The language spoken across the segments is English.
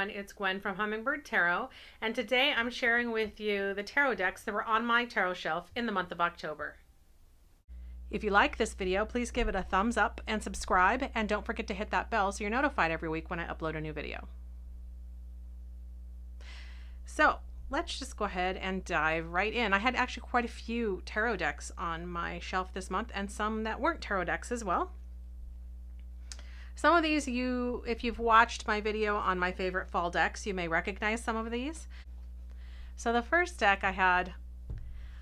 everyone, it's Gwen from Hummingbird Tarot, and today I'm sharing with you the tarot decks that were on my tarot shelf in the month of October. If you like this video, please give it a thumbs up and subscribe, and don't forget to hit that bell so you're notified every week when I upload a new video. So let's just go ahead and dive right in. I had actually quite a few tarot decks on my shelf this month, and some that weren't tarot decks as well. Some of these, if you've watched my video on my favorite fall decks, you may recognize some of these. So the first deck I had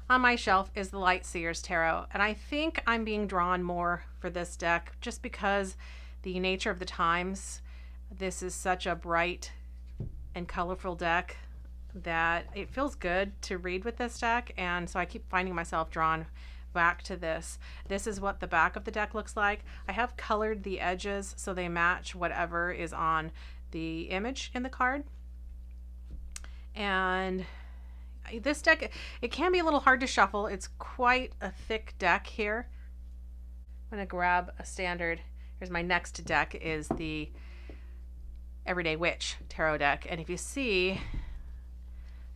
on my shelf is the Light Seer's Tarot, and I think I'm being drawn more for this deck just because the nature of the times. This is such a bright and colorful deck that it feels good to read with this deck, and so I keep finding myself drawn back to this. This is what the back of the deck looks like. I have colored the edges so they match whatever is on the image in the card. And this deck, it can be a little hard to shuffle. It's quite a thick deck here. I'm going to grab a standard. Here's my next deck, is the Everyday Witch Tarot deck. And if you see,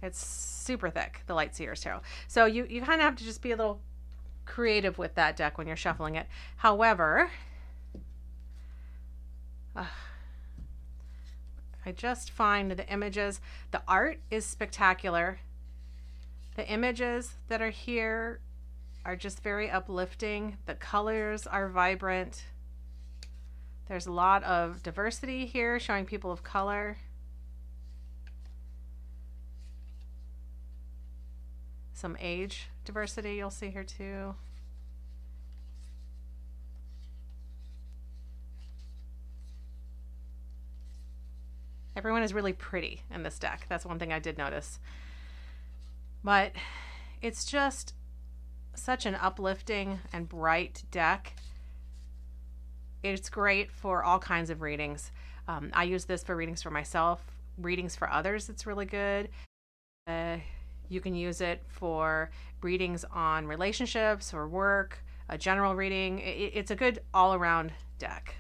it's super thick, the Light Seer's Tarot. So you kind of have to just be a little creative with that deck when you're shuffling it. However, I just find the images, the art is spectacular. The images that are here are just very uplifting. The colors are vibrant. There's a lot of diversity here, showing people of color. Some age diversity you'll see here too. Everyone is really pretty in this deck. That's one thing I did notice. But it's just such an uplifting and bright deck. It's great for all kinds of readings. I use this for readings for myself, readings for others. It's really good. You can use it for readings on relationships or work, a general reading. It's a good all-around deck.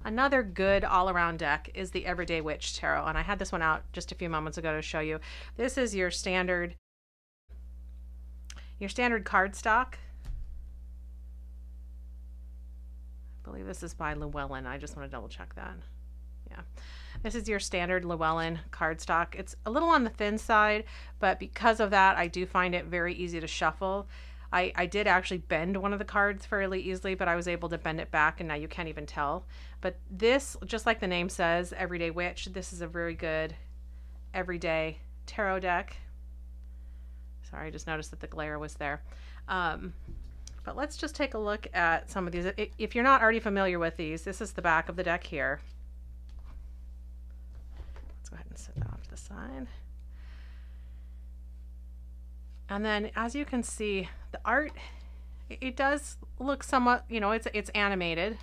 Another good all-around deck is the Everyday Witch Tarot, and I had this one out just a few moments ago to show you. This is your standard cardstock. I believe this is by Llewellyn. I just want to double check that. Yeah. This is your standard Llewellyn cardstock. It's a little on the thin side, but because of that, I do find it very easy to shuffle. I did actually bend one of the cards fairly easily, but I was able to bend it back, and now you can't even tell. But this, just like the name says, Everyday Witch, this is a very good everyday tarot deck. Sorry, I just noticed that the glare was there. But let's just take a look at some of these. If you're not already familiar with these, this is the back of the deck here. Let's go ahead and set that off to the side. And then, as you can see, the art, it does look somewhat, you know, it's animated.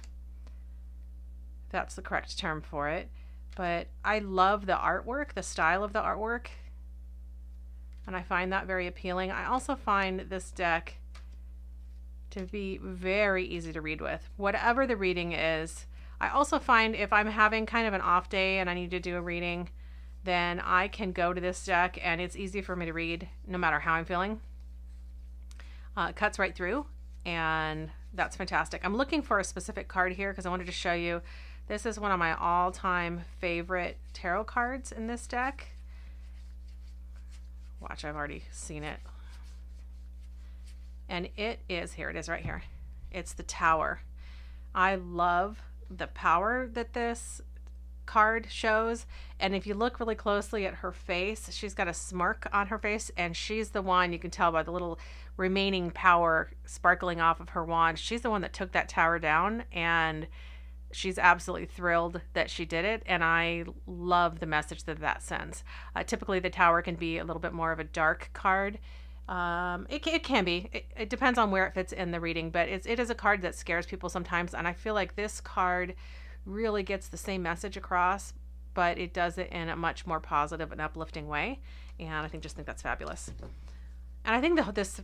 That's the correct term for it. But I love the artwork, the style of the artwork, and I find that very appealing. I also find this deck to be very easy to read with, whatever the reading is. I also find if I'm having kind of an off day and I need to do a reading, then I can go to this deck and it's easy for me to read no matter how I'm feeling. It cuts right through, and that's fantastic. I'm looking for a specific card here because I wanted to show you. This is one of my all-time favorite tarot cards in this deck. Watch, I've already seen it. And it is, here it is right here. It's the Tower. I love the power that this card shows, and if you look really closely at her face, she's got a smirk on her face, and she's the one, you can tell by the little remaining power sparkling off of her wand, she's the one that took that tower down, and she's absolutely thrilled that she did it, and I love the message that that sends. Typically the Tower can be a little bit more of a dark card. It can be. It depends on where it fits in the reading, but it is a card that scares people sometimes, and I feel like this card really gets the same message across, but it does it in a much more positive and uplifting way, and I just think that's fabulous. And I think this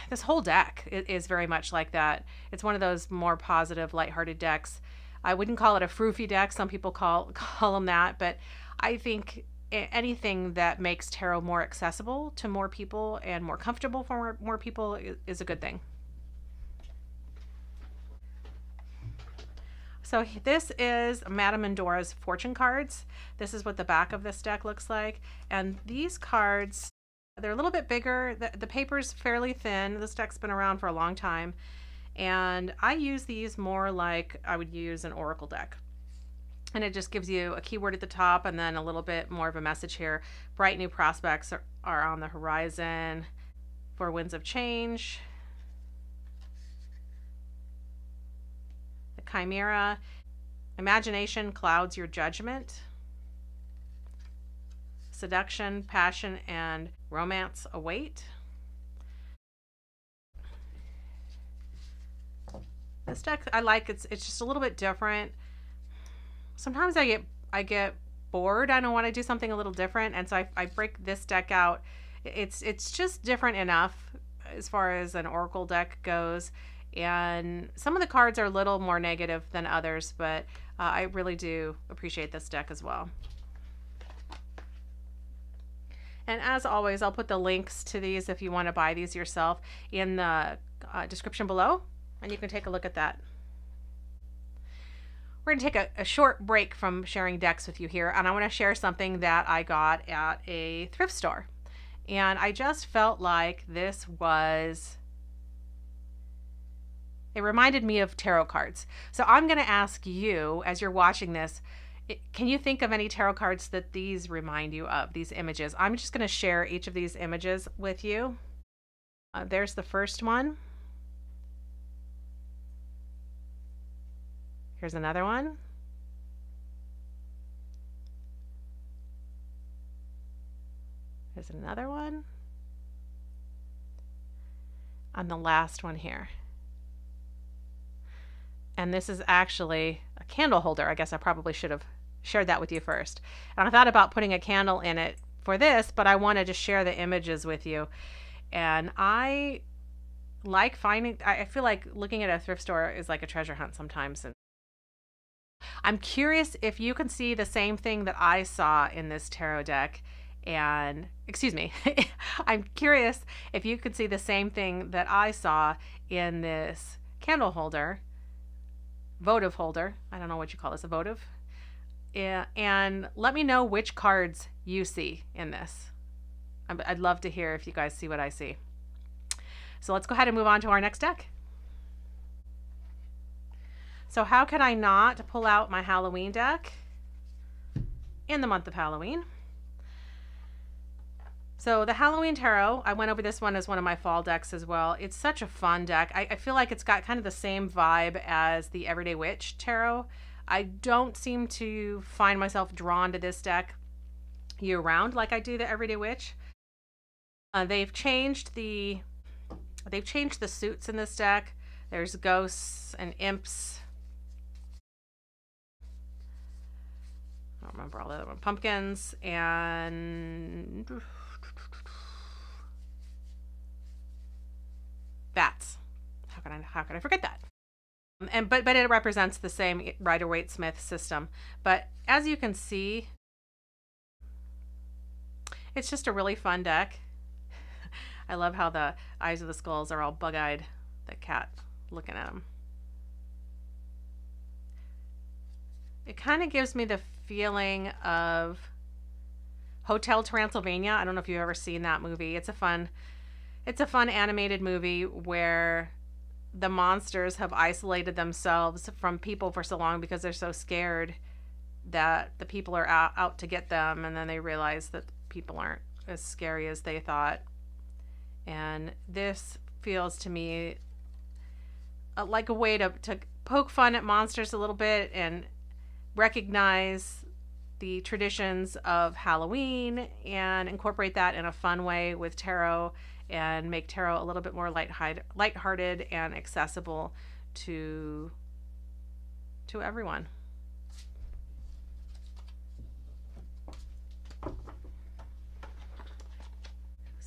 this whole deck is very much like that. It's one of those more positive, lighthearted decks. I wouldn't call it a froofy deck. Some people call them that, but I think anything that makes tarot more accessible to more people and more comfortable for more people is a good thing. So this is Madame Endora's fortune cards. This is what the back of this deck looks like. And these cards, they're a little bit bigger. The paper's fairly thin. This deck's been around for a long time. And I use these more like I would use an oracle deck. And it just gives you a keyword at the top and then a little bit more of a message here. Bright new prospects are on the horizon. 4 winds of change. The Chimera. Imagination clouds your judgment. Seduction, passion, and romance await. This deck I like. It's just a little bit different. Sometimes I get bored. I don't want to do something a little different, and so I break this deck out. It's just different enough as far as an oracle deck goes, and some of the cards are a little more negative than others, but I really do appreciate this deck as well. And as always, I'll put the links to these if you want to buy these yourself in the description below, and you can take a look at that. We're going to take a short break from sharing decks with you here, and I want to share something that I got at a thrift store. And I just felt like this was, it reminded me of tarot cards. So I'm going to ask you, as you're watching this, can you think of any tarot cards that these remind you of, these images? I'm just going to share each of these images with you. There's the first one. Here's another one. Here's another one. And the last one here. And this is actually a candle holder. I guess I probably should have shared that with you first. And I thought about putting a candle in it for this, but I wanted to share the images with you. And I like finding, I feel like looking at a thrift store is like a treasure hunt sometimes. And I'm curious if you can see the same thing that I saw in this tarot deck. And, excuse me, I'm curious if you could see the same thing that I saw in this candle holder, votive holder. I don't know what you call this, a votive. And let me know which cards you see in this. I'd love to hear if you guys see what I see. So let's go ahead and move on to our next deck. So how could I not pull out my Halloween deck in the month of Halloween? So the Halloween Tarot, I went over this one as one of my fall decks as well. It's such a fun deck. I feel like it's got kind of the same vibe as the Everyday Witch Tarot. I don't seem to find myself drawn to this deck year round like I do the Everyday Witch. They've changed the suits in this deck. There's ghosts and imps. I don't remember all the other one. Pumpkins and bats. How can I forget that? But it represents the same Rider-Waite-Smith system. But as you can see, it's just a really fun deck. I love how the eyes of the skulls are all bug-eyed. The cat looking at them. It kind of gives me the feeling of Hotel Transylvania. I don't know if you've ever seen that movie. It's a fun animated movie where the monsters have isolated themselves from people for so long because they're so scared that the people are out to get them, and then they realize that people aren't as scary as they thought. And this feels to me like a way to poke fun at monsters a little bit and recognize the traditions of Halloween and incorporate that in a fun way with tarot and make tarot a little bit more lighthearted and accessible to everyone.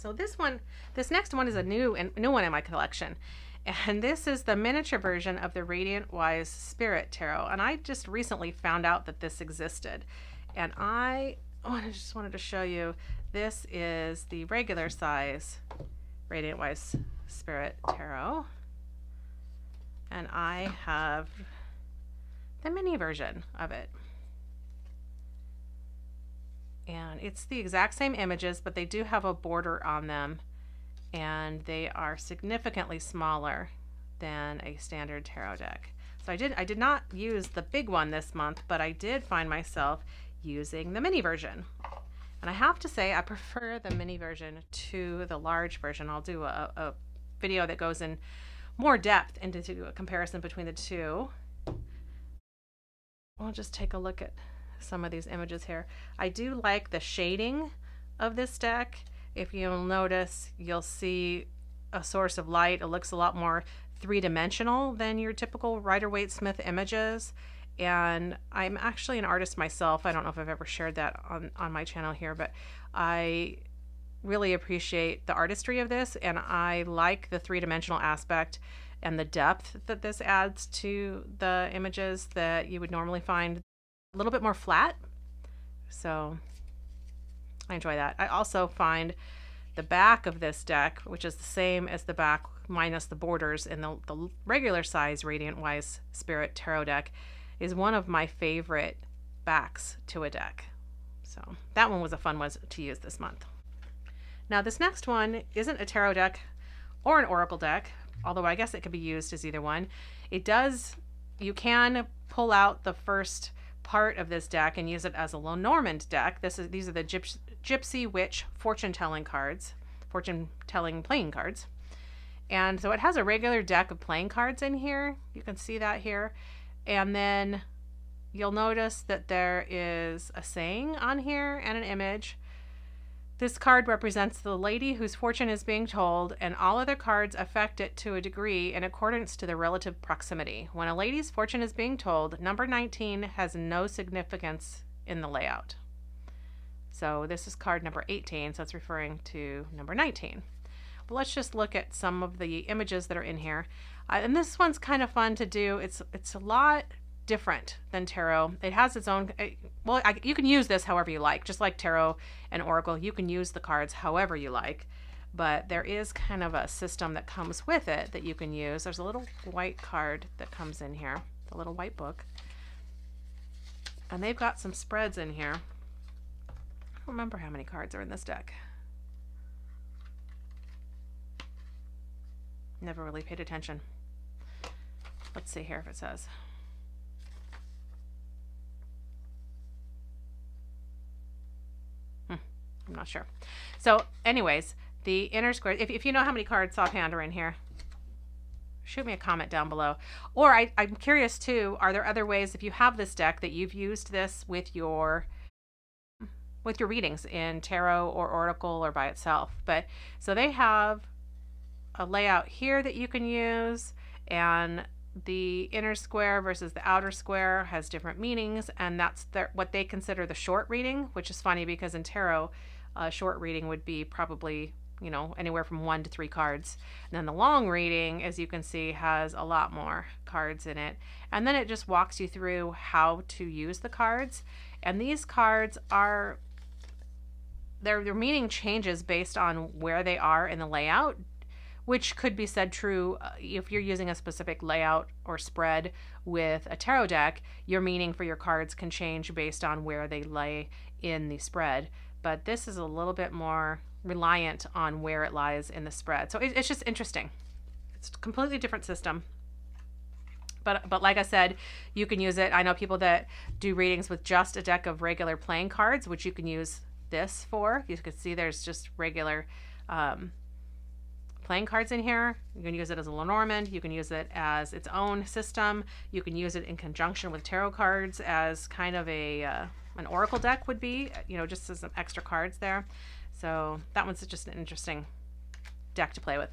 So this next one is a new one in my collection. And this is the miniature version of the Rider-Waite-Smith tarot. And I just recently found out that this existed. And I just wanted to show you, this is the regular size Rider-Waite-Smith tarot. And I have the mini version of it. And it's the exact same images, but they do have a border on them. And they are significantly smaller than a standard tarot deck. So I did not use the big one this month, but I did find myself using the mini version. And I have to say I prefer the mini version to the large version. I'll do a video that goes in more depth into a comparison between the two. We'll just take a look at some of these images here. I do like the shading of this deck. If you'll notice, you'll see a source of light. It looks a lot more three-dimensional than your typical Rider-Waite-Smith images. And I'm actually an artist myself. I don't know if I've ever shared that on my channel here, but I really appreciate the artistry of this, and I like the three-dimensional aspect and the depth that this adds to the images that you would normally find a little bit more flat. So I enjoy that. I also find the back of this deck, which is the same as the back minus the borders in the regular size Rider-Waite-Smith tarot deck, is one of my favorite backs to a deck. So that one was a fun one to use this month. Now this next one isn't a tarot deck or an oracle deck, although I guess it could be used as either one. You can pull out the first part of this deck and use it as a Lenormand deck. These are the Gypsy Witch fortune-telling cards, fortune-telling playing cards. And so it has a regular deck of playing cards in here. You can see that here. And then you'll notice that there is a saying on here and an image. This card represents the lady whose fortune is being told, and all other cards affect it to a degree in accordance to the relative proximity. When a lady's fortune is being told, number 19 has no significance in the layout. So this is card number 18, so it's referring to number 19. But let's just look at some of the images that are in here. And this one's kind of fun to do. It's a lot different than tarot. It has its own, you can use this however you like, just like tarot and oracle. You can use the cards however you like, but there is kind of a system that comes with it that you can use. There's a little white card that comes in here, the little white book, and they've got some spreads in here. I don't remember how many cards are in this deck. Never really paid attention. Let's see here if it says. I'm not sure. So anyways, the inner square, if you know how many cards offhand are in here, shoot me a comment down below. Or I'm curious too, are there other ways, if you have this deck, that you've used this with your readings in tarot or oracle or by itself? But so they have a layout here that you can use, and the inner square versus the outer square has different meanings, and that's what they consider the short reading, which is funny because in tarot, short reading would be probably, anywhere from 1 to 3 cards. And then the long reading, as you can see, has a lot more cards in it. And then it just walks you through how to use the cards. And these cards are, their meaning changes based on where they are in the layout, which could be said true if you're using a specific layout or spread with a tarot deck. Your meaning for your cards can change based on where they lay in the spread. But this is a little bit more reliant on where it lies in the spread. So it's just interesting. It's a completely different system. But like I said, you can use it. I know people that do readings with just a deck of regular playing cards, which you can use this for. You can see there's just regular playing cards in here. You can use it as a Lenormand. You can use it as its own system. You can use it in conjunction with tarot cards as kind of an oracle deck would be, just as some extra cards there. So that one's just an interesting deck to play with.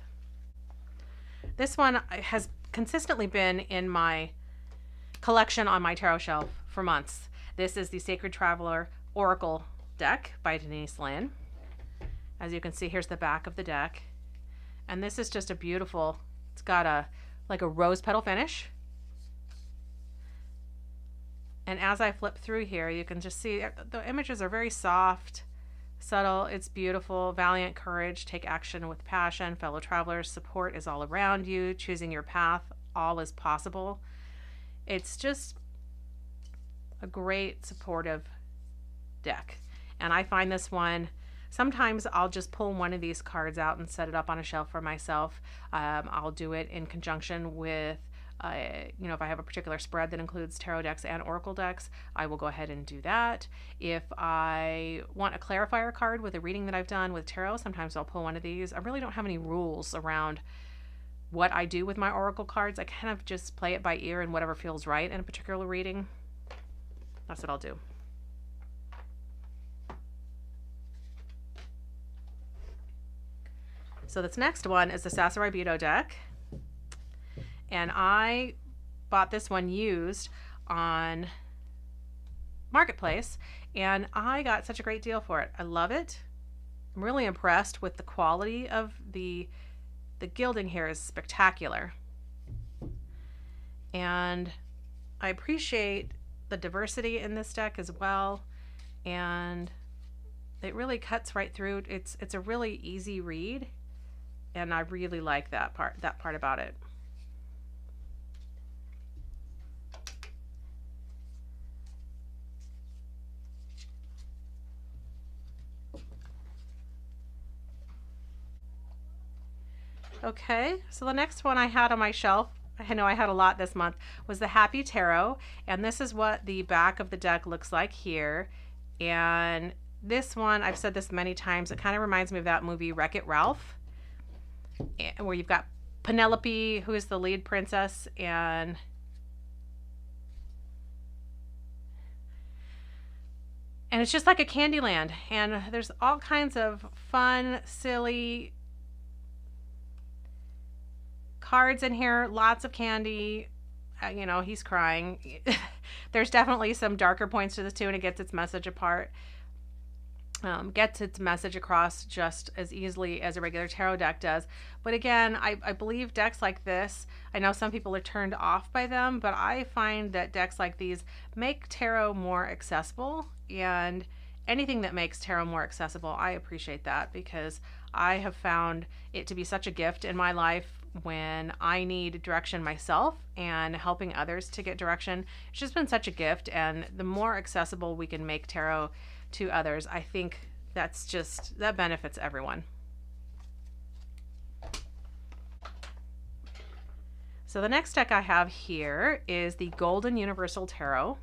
This one has consistently been in my collection on my tarot shelf for months. This is the Sacred Traveler Oracle deck by Denise Linn. As you can see, here's the back of the deck. And this is just a beautiful, it's got a like a rose petal finish. And as I flip through here, you can just see the images are very soft, subtle. It's beautiful. Valiant courage, take action with passion. Fellow travelers, support is all around you. Choosing your path, all is possible. It's just a great supportive deck. And I find this one, sometimes I'll just pull one of these cards out and set it up on a shelf for myself. I'll do it in conjunction with, if I have a particular spread that includes tarot decks and oracle decks, I will go ahead and do that. If I want a clarifier card with a reading that I've done with tarot, sometimes I'll pull one of these. I really don't have any rules around what I do with my oracle cards. I kind of just play it by ear and whatever feels right in a particular reading. That's what I'll do. So this next one is the Sassaribito deck. And I bought this one used on Marketplace, and I got such a great deal for it. I love it. I'm really impressed with the quality of the gilding here is spectacular. And I appreciate the diversity in this deck as well. And it really cuts right through. It's a really easy read, and I really like that part about it. Okay, so the next one I had on my shelf, I know I had a lot this month, was the Happy Tarot. And this is what the back of the deck looks like here. And this one, I've said this many times, it kind of reminds me of that movie Wreck-It Ralph, where you've got Penelope, who is the lead princess, and it's just like a Candyland. And there's all kinds of fun, silly cards in here, lots of candy. He's crying. There's definitely some darker points to this too, and it gets its message across just as easily as a regular tarot deck does. But again, I believe decks like this, I know some people are turned off by them, but I find that decks like these make tarot more accessible, and anything that makes tarot more accessible, I appreciate that, because I have found it to be such a gift in my life when I need direction myself, and helping others to get direction. It's just been such a gift, and the more accessible we can make tarot to others, I think that benefits everyone. So the next deck I have here is the Golden Universal Tarot.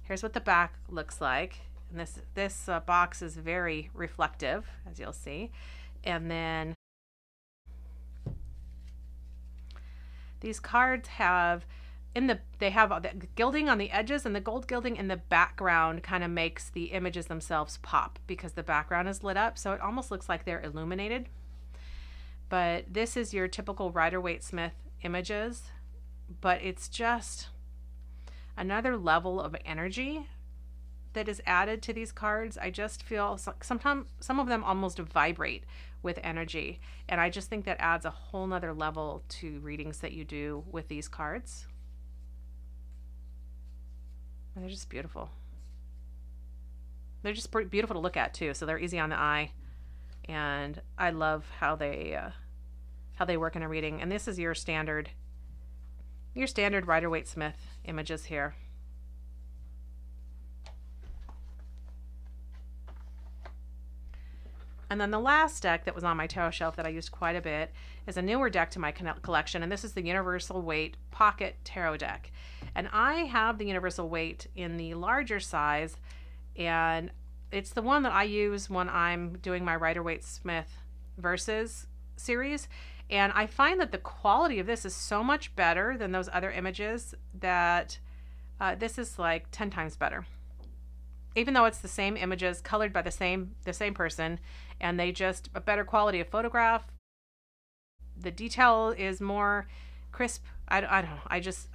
Here's what the back looks like. And this box is very reflective, as you'll see. And then these cards have the gilding on the edges, and the gold gilding in the background kind of makes the images themselves pop because the background is lit up, so it almost looks like they're illuminated. But this is your typical Rider-Waite-Smith images, but it's just another level of energy that is added to these cards. I just feel sometimes some of them almost vibrate with energy, and I just think that adds a whole nother level to readings that you do with these cards. And they're just beautiful. They're just beautiful to look at too, so they're easy on the eye, and I love how they work in a reading. And this is your standard Rider-Waite-Smith images here. And then the last deck that was on my tarot shelf that I used quite a bit is a newer deck to my collection, and this is the Universal Weight Pocket Tarot deck. And I have the Universal Weight in the larger size, and it's the one that I use when I'm doing my Rider-Waite-Smith Versus series. And I find that the quality of this is so much better than those other images that this is like 10 times better. Even though it's the same images colored by the same person, and they just a better quality of photograph. The detail is more crisp. I don't know.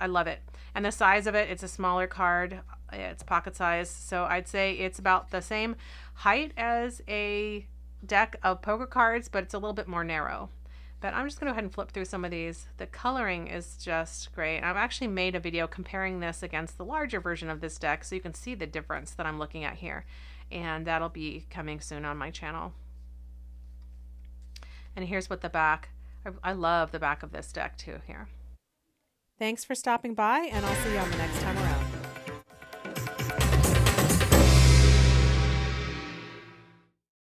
I love it. And the size of it, it's a smaller card. It's pocket size. So I'd say it's about the same height as a deck of poker cards, but it's a little bit more narrow. But I'm just going to go ahead and flip through some of these. The coloring is just great. I've actually made a video comparing this against the larger version of this deck, so you can see the difference that I'm looking at here. And that'll be coming soon on my channel. And here's what the back, I love the back of this deck too here. Thanks for stopping by, and I'll see you on the next time around.